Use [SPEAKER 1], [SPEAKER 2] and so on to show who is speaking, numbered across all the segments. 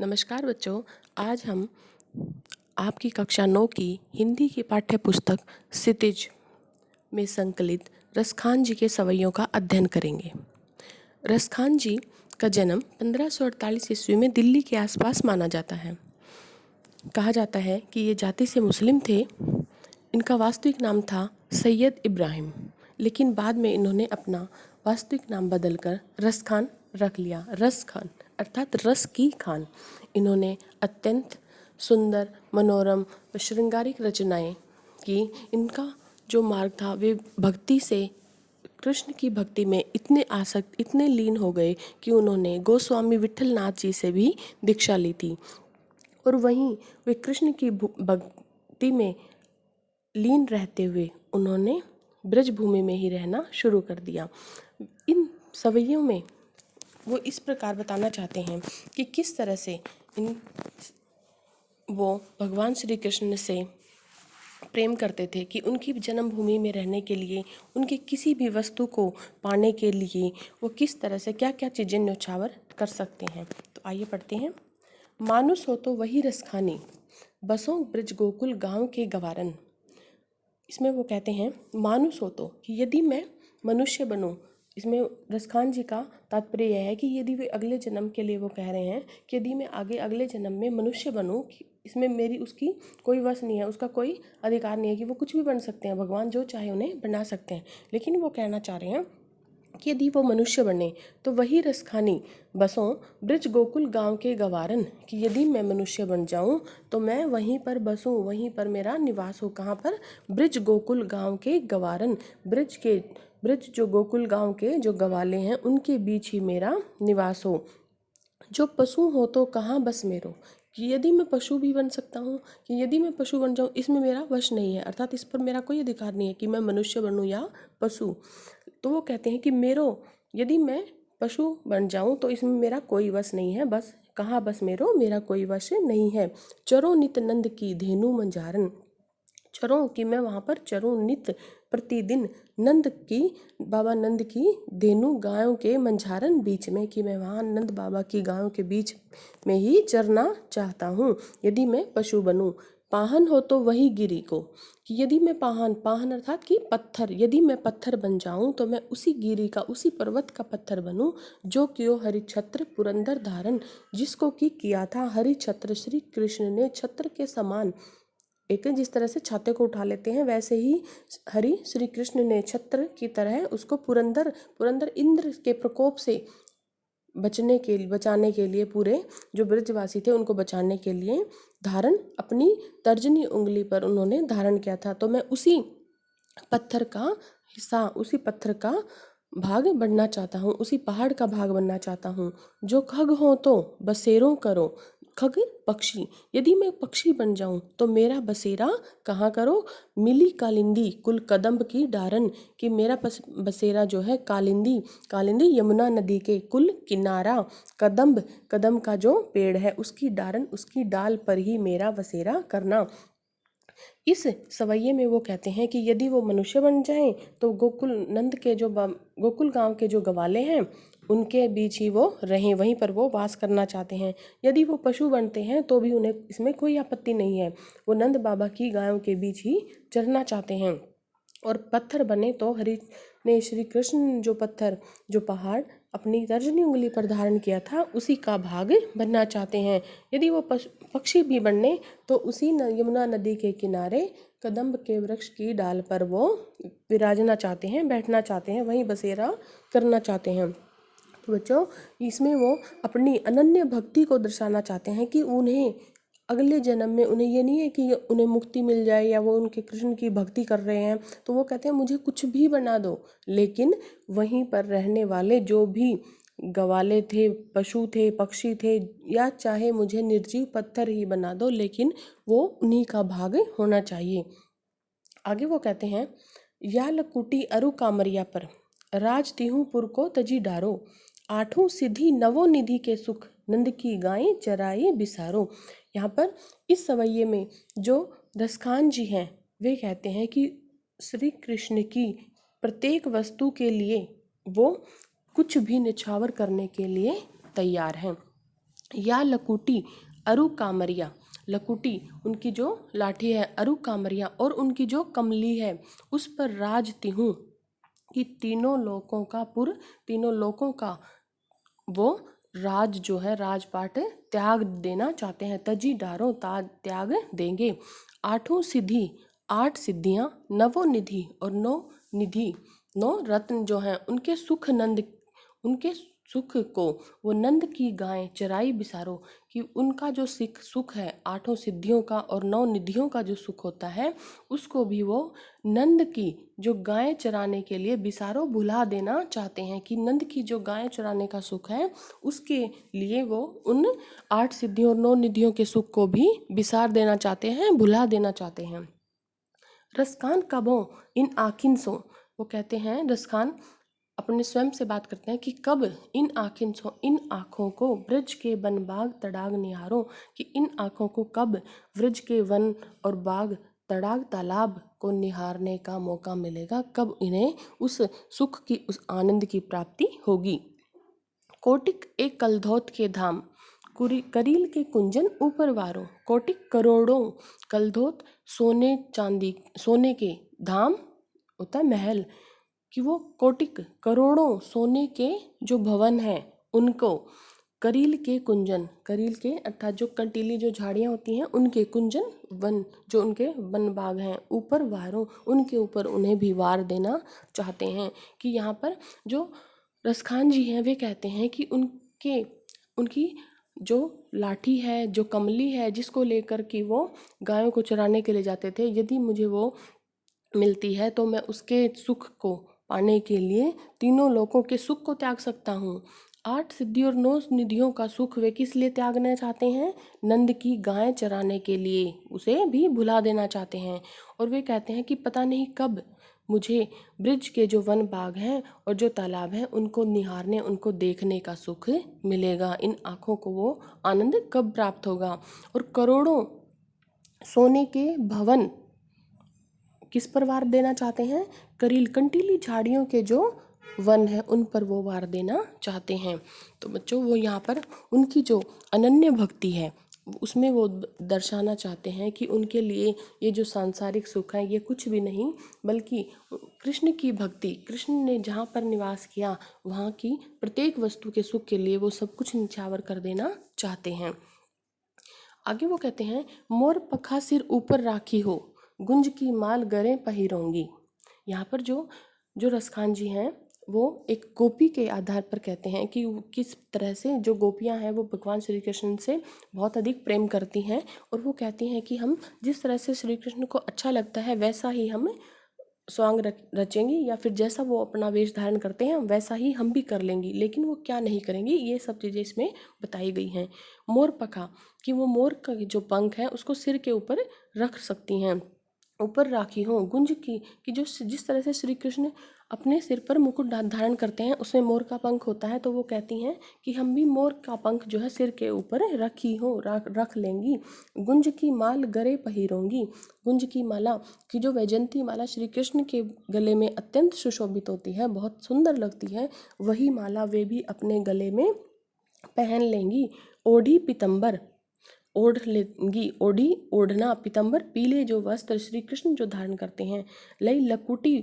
[SPEAKER 1] नमस्कार बच्चों। आज हम आपकी कक्षा 9 की हिंदी की पाठ्य पुस्तक क्षितिज में संकलित रसखान जी के सवैयों का अध्ययन करेंगे। रसखान जी का जन्म 1548 ईस्वी में दिल्ली के आसपास माना जाता है। कहा जाता है कि ये जाति से मुस्लिम थे। इनका वास्तविक नाम था सैयद इब्राहिम, लेकिन बाद में इन्होंने अपना वास्तविक नाम बदलकर रसखान रख लिया। रसखान अर्थात रस की खान। इन्होंने अत्यंत सुंदर, मनोरम व श्रृंगारिक रचनाएं की। इनका जो मार्ग था वे भक्ति से, कृष्ण की भक्ति में इतने आसक्त, इतने लीन हो गए कि उन्होंने गोस्वामी विठलनाथ जी से भी दीक्षा ली थी और वहीं वे कृष्ण की भक्ति में लीन रहते हुए उन्होंने ब्रजभूमि में ही रहना शुरू कर दिया। इन सवैयों में वो इस प्रकार बताना चाहते हैं कि किस तरह से वो भगवान श्री कृष्ण से प्रेम करते थे कि उनकी जन्मभूमि में रहने के लिए, उनकी किसी भी वस्तु को पाने के लिए वो किस तरह से क्या क्या चीज़ें न्यौछावर कर सकते हैं। तो आइए पढ़ते हैं। मानुष हो तो वही रसखानी, बसों ब्रज गोकुल गांव के गवारन। इसमें वो कहते हैं मानुष हो तो, कि यदि मैं मनुष्य बनूं। इसमें रसखान जी का तात्पर्य यह है कि यदि वे अगले जन्म के लिए वो कह रहे हैं कि यदि मैं आगे अगले जन्म में मनुष्य बनूं, इसमें मेरी उसकी कोई वश नहीं है, उसका कोई अधिकार नहीं है कि वो कुछ भी बन सकते हैं, भगवान जो चाहे उन्हें बना सकते हैं। लेकिन वो कहना चाह रहे हैं कि यदि वो मनुष्य बने तो वही रसखानी, बसों ब्रज गोकुल गांव के गवारन। कि यदि मैं मनुष्य बन जाऊं तो मैं वहीं पर बसूं, वहीं पर मेरा निवास हो। कहाँ पर? ब्रज गोकुल गांव के गवारन। ब्रज जो गोकुल गांव के जो गवाले हैं उनके बीच ही मेरा निवास हो। जो पशु हो तो कहाँ बस मेरो। कि यदि मैं पशु भी बन सकता हूँ, कि यदि मैं पशु बन जाऊँ, इसमें मेरा वश नहीं है, अर्थात इस पर मेरा कोई अधिकार नहीं है कि मैं मनुष्य बनूँ या पशु। तो वो कहते हैं कि यदि मैं पशु बन जाऊं तो इसमें मेरा कोई वश नहीं है। बस कहाँ बस मेरो, मेरा कोई वश नहीं है। चरो नित नंद की धेनु मंजारन। चरूं कि मैं वहाँ पर चरूं नित, प्रतिदिन, नंद की, बाबा नंद की धेनु गायों के मंझारन बीच में, कि मैं वहाँ नंद बाबा की गायों के बीच में ही चरना चाहता हूँ यदि मैं पशु बनूं। पाहन हो तो वही गिरी को। कि यदि मैं पाहन अर्थात कि पत्थर, यदि मैं पत्थर बन जाऊं तो मैं उसी गिरी का, उसी पर्वत का पत्थर बनूं जो कियो हरिछत्र पुरंदर धारण। जिसको कि किया था हरिछत्र, श्री कृष्ण ने छत्र के समान, एक जिस तरह से छाते को उठा लेते हैं वैसे ही हरि श्री कृष्ण ने छत्र की तरह उसको पुरंदर इंद्र के प्रकोप से बचाने के लिए, पूरे जो ब्रजवासी थे उनको बचाने के लिए धारण, अपनी तर्जनी उंगली पर उन्होंने धारण किया था। तो मैं उसी पत्थर का हिस्सा, उसी पत्थर का भाग बनना चाहता हूँ, उसी पहाड़ का भाग बनना चाहता हूँ। जो खग हो तो बसेरों करो। खग पक्षी, यदि मैं पक्षी बन जाऊं तो मेरा बसेरा कहाँ करो? मिली कालिंदी कुल कदम्ब की डारन। कि मेरा बसेरा जो है कालिंदी यमुना नदी के कुल किनारा, कदम्ब का जो पेड़ है उसकी डारन, उसकी डाल पर ही मेरा बसेरा करना। इस सवैये में वो कहते हैं कि यदि वो मनुष्य बन जाएं तो गोकुल गांव के जो गवाले हैं उनके बीच ही वो रहें, वहीं पर वो वास करना चाहते हैं। यदि वो पशु बनते हैं तो भी उन्हें इसमें कोई आपत्ति नहीं है, वो नंद बाबा की गायों के बीच ही चरना चाहते हैं। और पत्थर बने तो हरि ने श्री कृष्ण जो पहाड़ अपनी तर्जनी उंगली पर धारण किया था उसी का भाग बनना चाहते हैं। यदि वो पक्षी भी बनने तो उसी यमुना नदी के किनारे कदम्ब के वृक्ष की डाल पर वो विराजना चाहते हैं, बैठना चाहते हैं, वहीं बसेरा करना चाहते हैं। तो बच्चों, इसमें वो अपनी अनन्य भक्ति को दर्शाना चाहते हैं कि उन्हें अगले जन्म में, उन्हें ये नहीं है कि उन्हें मुक्ति मिल जाए या वो उनके कृष्ण की भक्ति कर रहे हैं तो वो कहते हैं मुझे कुछ भी बना दो, लेकिन वहीं पर रहने वाले जो भी गवाले थे, पशु थे, पक्षी थे, या चाहे मुझे निर्जीव पत्थर ही बना दो, लेकिन वो उन्हीं का भाग होना चाहिए। आगे वो कहते हैं या लकुटी अरु कामरिया पर, राज तिहुपुर को तजी डारो। आठों सिद्धि नवो निधि के सुख, नंद की गायें चराए बिसारो। यहाँ पर इस सवैये में जो रसखान जी हैं वे कहते हैं कि श्री कृष्ण की प्रत्येक वस्तु के लिए वो कुछ भी निछावर करने के लिए तैयार हैं। या लकुटी अरु कामरिया, लकुटी उनकी जो लाठी है, अरु कामरिया और उनकी जो कमली है, उस पर राजती हूँ कि तीनों लोकों का तीनों लोकों का वो राज जो है, राजपाट त्याग देना चाहते हैं। तजी डारो ताज त्याग देंगे। आठों सिद्धि, 8 सिद्धियां, नवो निधि और 9 निधि, 9 रत्न जो हैं उनके सुख नंद, उनके सुख को वो नंद की गाय चराई बिसारो, कि उनका जो सुख है 8 सिद्धियों का और 9 निधियों का जो सुख होता है, उसको भी वो नंद की जो गाय चराने के लिए बिसारो भुला देना चाहते हैं। कि नंद की जो गाय चराने का सुख है उसके लिए वो उन 8 सिद्धियों और 9 निधियों के सुख को भी बिसार देना चाहते हैं, भुला देना चाहते हैं। रसखान कबो इन आखिन सो, वो कहते हैं रसखान अपने स्वयं से बात करते हैं कि कब इन आखिन सो, इन आँखों को ब्रज के वन बाग तड़ाग निहारो, कि इन आँखों को कब ब्रज के वन और बाग तड़ाग तालाब को निहारने का मौका मिलेगा, कब इन्हें उस सुख की, उस आनंद की प्राप्ति होगी। कोटिक एक कलधौत के धाम, करील के कुंजन ऊपर वारो, कोटिक करोड़ों, कलधौत सोने चांदी, सोने के, धाम होता है महल, कि वो कोटिक करोड़ों सोने के जो भवन हैं उनको, करील के कुंजन, करील के अर्थात जो कंटीली जो झाड़ियाँ होती हैं उनके, कुंजन वन जो उनके वन बाग हैं, ऊपर वारों उनके ऊपर उन्हें भी वार देना चाहते हैं। कि यहाँ पर जो रसखान जी हैं वे कहते हैं कि उनकी जो लाठी है, जो कमली है, जिसको लेकर कि वो गायों को चराने के लिए जाते थे, यदि मुझे वो मिलती है तो मैं उसके सुख को पाने के लिए तीनों लोकों के सुख को त्याग सकता हूँ। 8 सिद्धि और 9 निधियों का सुख वे किस लिए त्यागना चाहते हैं? नंद की गाय चराने के लिए उसे भी भुला देना चाहते हैं। और वे कहते हैं कि पता नहीं कब मुझे ब्रिज के जो वन बाग हैं और जो तालाब हैं उनको निहारने, उनको देखने का सुख मिलेगा, इन आँखों को वो आनंद कब प्राप्त होगा। और करोड़ों सोने के भवन किस पर वार देना चाहते हैं? करील कंटीली झाड़ियों के जो वन है उन पर वो वार देना चाहते हैं। तो बच्चों वो यहाँ पर उनकी जो अनन्य भक्ति है उसमें वो दर्शाना चाहते हैं कि उनके लिए ये जो सांसारिक सुख है ये कुछ भी नहीं, बल्कि कृष्ण की भक्ति, कृष्ण ने जहाँ पर निवास किया वहाँ की प्रत्येक वस्तु के सुख के लिए वो सब कुछ निछावर कर देना चाहते हैं। आगे वो कहते हैं, मोर पखा सिर ऊपर राखी हो, गुंज की माल गरे पहिरोंगी। यहाँ पर जो जो रसखान जी हैं वो एक गोपी के आधार पर कहते हैं कि किस तरह से जो गोपियाँ हैं वो भगवान श्री कृष्ण से बहुत अधिक प्रेम करती हैं, और वो कहती हैं कि हम जिस तरह से श्री कृष्ण को अच्छा लगता है वैसा ही हम स्वांग रचेंगी, या फिर जैसा वो अपना वेश धारण करते हैं वैसा ही हम भी कर लेंगी। लेकिन वो क्या नहीं करेंगी, ये सब चीज़ें इसमें बताई गई हैं। मोर पखा, कि वो मोर का जो पंख है उसको सिर के ऊपर रख सकती हैं, ऊपर राखी हो। गुंज की, कि जो जिस तरह से श्री कृष्ण अपने सिर पर मुकुट धारण करते हैं उसमें मोर का पंख होता है, तो वो कहती हैं कि हम भी मोर का पंख जो है सिर के ऊपर रखी हो, रख लेंगी। गुंज की माल गले पहिरोंगी, गुंज की माला, कि जो वैजंती माला श्री कृष्ण के गले में अत्यंत सुशोभित होती है, बहुत सुंदर लगती है, वही माला वे भी अपने गले में पहन लेंगी। ओढ़ी पीतम्बर, ओढ़ लेंगी, ओढ़ी ओढ़ना, पीतम्बर पीले जो वस्त्र श्री कृष्ण जो धारण करते हैं। लई लकुटी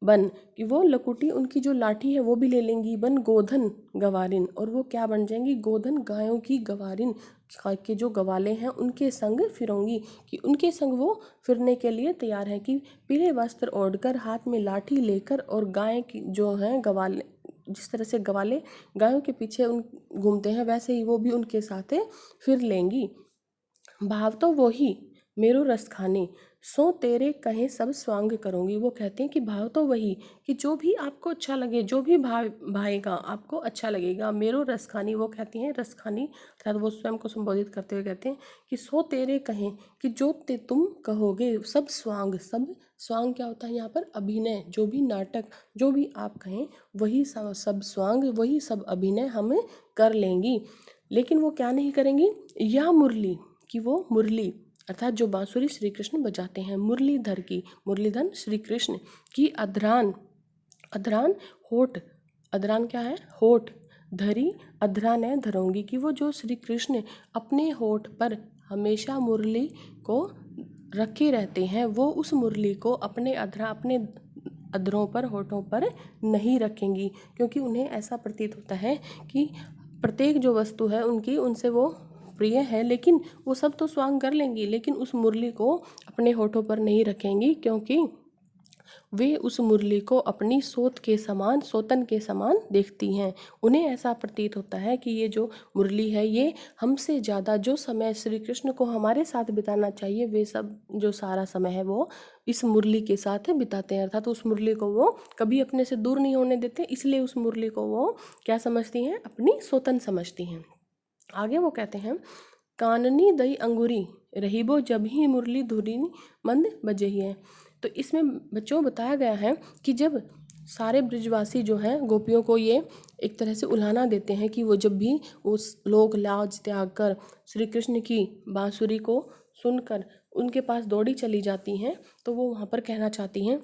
[SPEAKER 1] बन, कि वो लकुटी उनकी जो लाठी है वो भी ले लेंगी। बन गोधन गवारिन, और वो क्या बन जाएंगी? गोधन गायों की गवारिन के जो गवाले हैं उनके संग फिरोंगी, कि उनके संग वो फिरने के लिए तैयार है। कि पीले वस्त्र ओढ़कर, हाथ में लाठी लेकर, और गाय की जो है गवाले, जिस तरह से गवाले गायों के पीछे उन घूमते हैं वैसे ही वो भी उनके साथ फिर लेंगी। भाव तो वो ही मेरो रस खाने, सो तेरे कहे सब स्वांग करूँगी। वो कहते हैं कि भाव तो वही, कि जो भी आपको अच्छा लगे, जो भी भाएगा आपको अच्छा लगेगा। मेरो रस खानी, वो कहती हैं रस खानी अर्थात वो स्वयं को संबोधित करते हुए कहते हैं कि सो तेरे कहें, कि जो तुम कहोगे, सब स्वांग, सब स्वांग क्या होता है यहाँ पर? अभिनय, जो भी नाटक, जो भी आप कहें वही सब स्वांग, वही सब अभिनय हम कर लेंगी। लेकिन वो क्या नहीं करेंगी? या मुरली, कि वो मुरली अर्थात जो बांसुरी श्री कृष्ण बजाते हैं, मुरलीधर की, मुरलीधर श्री कृष्ण की अधरान, अधरान होठ, अधरान क्या है? होठ, धरी अधरा न धरूंगी, कि वो जो श्री कृष्ण अपने होठ पर हमेशा मुरली को रखे रहते हैं, वो उस मुरली को अपने अधरों पर, होठों पर नहीं रखेंगी, क्योंकि उन्हें ऐसा प्रतीत होता है कि प्रत्येक जो वस्तु है उनकी, उनसे वो प्रिय है, लेकिन वो सब तो स्वांग कर लेंगी, लेकिन उस मुरली को अपने होठों पर नहीं रखेंगी, क्योंकि वे उस मुरली को अपनी सोतन के समान देखती हैं। उन्हें ऐसा प्रतीत होता है कि ये जो मुरली है, ये हमसे ज़्यादा जो समय श्री कृष्ण को हमारे साथ बिताना चाहिए, वे सब जो सारा समय है वो इस मुरली के साथ बिताते हैं। अर्थात उस मुरली को वो कभी अपने से दूर नहीं होने देते, इसलिए उस मुरली को वो क्या समझती हैं, अपनी सोतन समझती हैं। आगे वो कहते हैं, काननी दई अंगूरी रहीबो जब ही मुरली धुरी मंद बजही है। तो इसमें बच्चों बताया गया है कि जब सारे ब्रिजवासी जो हैं गोपियों को ये एक तरह से उल्हाना देते हैं कि वो जब भी उस लोग लाज त्याग कर श्री कृष्ण की बांसुरी को सुनकर उनके पास दौड़ी चली जाती हैं, तो वो वहाँ पर कहना चाहती हैं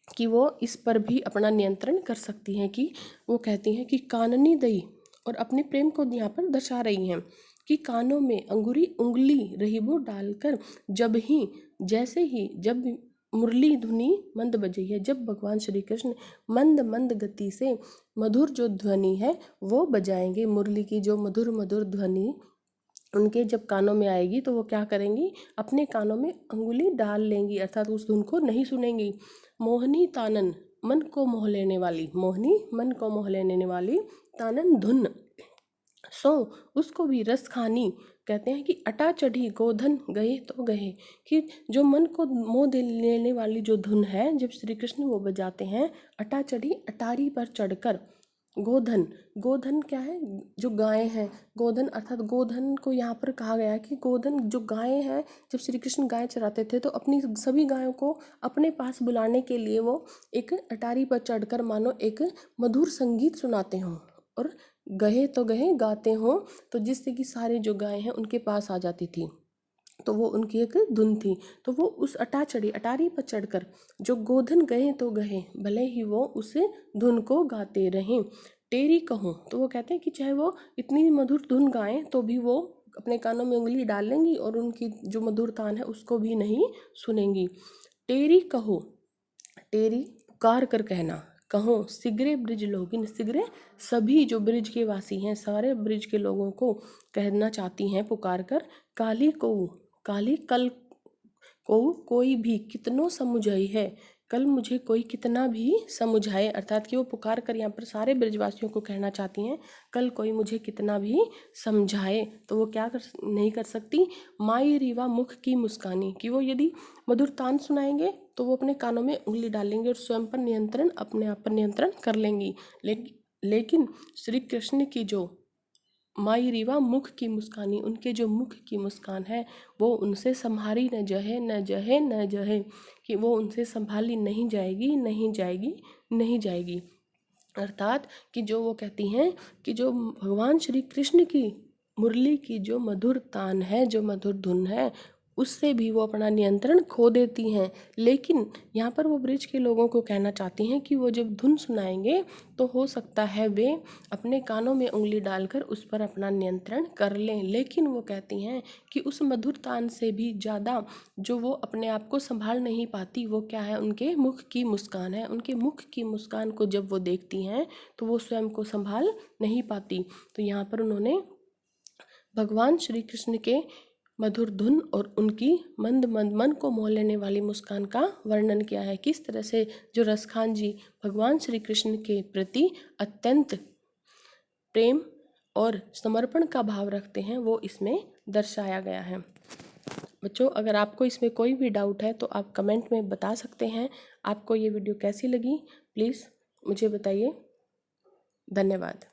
[SPEAKER 1] कि वो इस पर भी अपना नियंत्रण कर सकती हैं। कि वो कहती हैं कि काननी दई, और अपने प्रेम को यहाँ पर दर्शा रही हैं कि कानों में उंगली रहीबो डालकर जैसे ही जब मुरली धुनी मंद बजी है, जब भगवान श्री कृष्ण मंद मंद गति से मधुर जो ध्वनि है वो बजाएंगे, मुरली की जो मधुर मधुर ध्वनि उनके जब कानों में आएगी, तो वो क्या करेंगी, अपने कानों में अंगुली डाल लेंगी, अर्थात उस धुन को नहीं सुनेंगी। मोहनी तानन, मन को मोह लेने वाली, मोहनी मन को मोह लेने वाली तानन धुन, सो उसको भी रस खानी। कहते हैं कि अटा चढ़ी गोधन गए तो गए, कि जो मन को मोह दे लेने वाली जो धुन है, जब श्री कृष्ण वो बजाते हैं, अटा चढ़ी, अटारी पर चढ़कर, गोधन क्या है, जो गायें हैं, गोधन अर्थात गोधन को यहाँ पर कहा गया है कि गोधन जो गायें हैं, जब श्री कृष्ण गाय चराते थे तो अपनी सभी गायों को अपने पास बुलाने के लिए वो एक अटारी पर चढ़कर मानो एक मधुर संगीत सुनाते हों, और गहे तो गहे गाते हों, तो जिससे कि सारे जो गायें हैं उनके पास आ जाती थी, तो वो उनकी एक धुन थी। तो वो उस अटारी पर चढ़कर जो गोधन गए तो गए, भले ही वो उस धुन को गाते रहें। टेरी कहो, तो वो कहते हैं कि चाहे वो इतनी मधुर धुन गाएं तो भी वो अपने कानों में उंगली डाल लेंगी और उनकी जो मधुर तान है उसको भी नहीं सुनेंगी। टेरी कहो, टेरी पुकार कर कहना, कहो सिगरे ब्रिज लोगिन, सिगरे सभी जो ब्रिज के वासी हैं, सारे ब्रिज के लोगों को कहना चाहती हैं पुकार कर, काली कल को कोई भी कितनो समुझाई है, कल मुझे कोई कितना भी समझाए, अर्थात कि वो पुकार कर यहाँ पर सारे ब्रजवासियों को कहना चाहती हैं, कल कोई मुझे कितना भी समझाए तो वो क्या नहीं कर सकती, माई रीवा मुख की मुस्कानी, कि वो यदि मधुर तान सुनाएंगे तो वो अपने कानों में उंगली डालेंगे और स्वयं पर नियंत्रण, अपने आप पर नियंत्रण कर लेंगी। लेकिन श्री कृष्ण की जो माई रीवा मुख की मुस्कानी, उनके जो मुख की मुस्कान है वो उनसे संभाली न जहे, कि वो उनसे संभाली नहीं जाएगी। अर्थात कि जो वो कहती हैं कि जो भगवान श्री कृष्ण की मुरली की जो मधुर तान है, जो मधुर धुन है, उससे भी वो अपना नियंत्रण खो देती हैं। लेकिन यहाँ पर वो ब्रिज के लोगों को कहना चाहती हैं कि वो जब धुन सुनाएंगे तो हो सकता है वे अपने कानों में उंगली डालकर उस पर अपना नियंत्रण कर लें, लेकिन वो कहती हैं कि उस मधुर तान से भी ज़्यादा जो वो अपने आप को संभाल नहीं पाती, वो क्या है, उनके मुख की मुस्कान है। उनके मुख की मुस्कान को जब वो देखती हैं तो वो स्वयं को संभाल नहीं पाती। तो यहाँ पर उन्होंने भगवान श्री कृष्ण के मधुर धुन और उनकी मंद मंद मन को मोह लेने वाली मुस्कान का वर्णन किया है। किस तरह से जो रसखान जी भगवान श्री कृष्ण के प्रति अत्यंत प्रेम और समर्पण का भाव रखते हैं, वो इसमें दर्शाया गया है। बच्चों, अगर आपको इसमें कोई भी डाउट है तो आप कमेंट में बता सकते हैं। आपको ये वीडियो कैसी लगी प्लीज़ मुझे बताइए। धन्यवाद।